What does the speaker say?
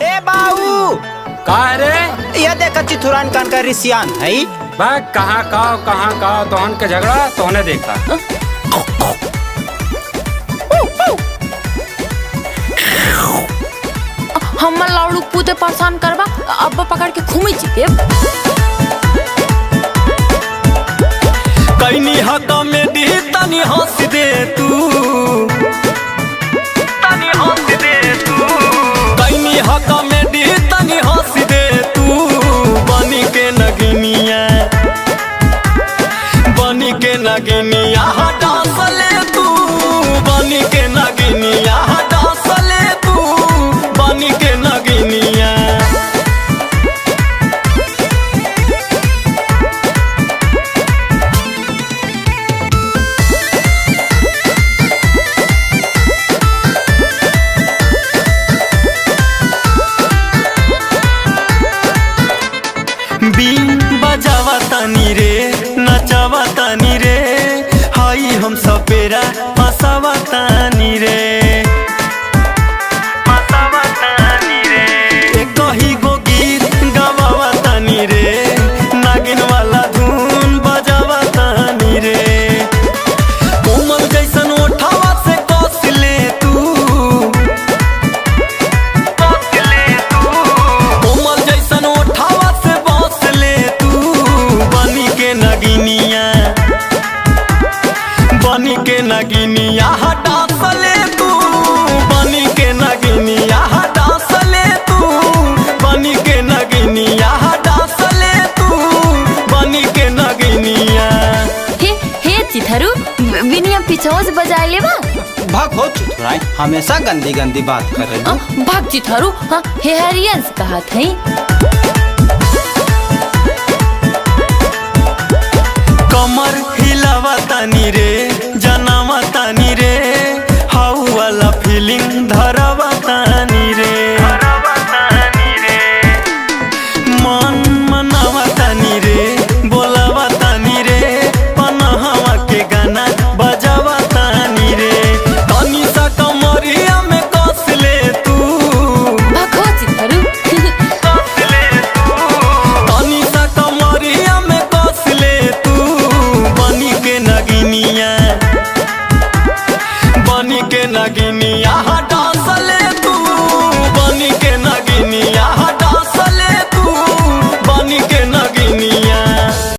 ए बाऊ का रे? यह देखा चिथुरान कान का रिसियान है भाई कहाँ का तोहन के झगड़ा तोहने देखा। हम लाउडू पूते परेशान करवा अब पकड़ के घूमी जीते कैनी हक में दी तनी हंस दे तू, तनी हंस दे तू। कैनी हक में दी तनी हंस दे तू, बनी के नगिनिया, बनी के नगिनिया डांस ले तू, बनी के नगिनिया डांस ले तू, बनी के नगिनिया। बीन बजावा तानी रे, नचावा तानी रे, हाई हम सपेरा हंसावा तानी रे, हंसावा तानी रे। एक ही गो गीत गावा तानी रे, नागिन वाला धुन बजावा तानी रे। कोमल जैसन ओठावा से कस ले तू, कस ले तू। कोमल जैसन ओठावा से बस ले तू, बनी के नगिनिया, बनी के नगिनिया डांस ले तू, बनी के नगिनिया डांस ले तू, बनी के नगिनिया डांस ले तू, बनी के नगिनिया। हे चिथरू बिनिया पिछोस बजा लेवा भाग हो चिथुरान, हमेशा गंदी गंदी बात कर रही। भाग चिथरू हे हरियंस कहा थे कमर हिलावा तानी रे,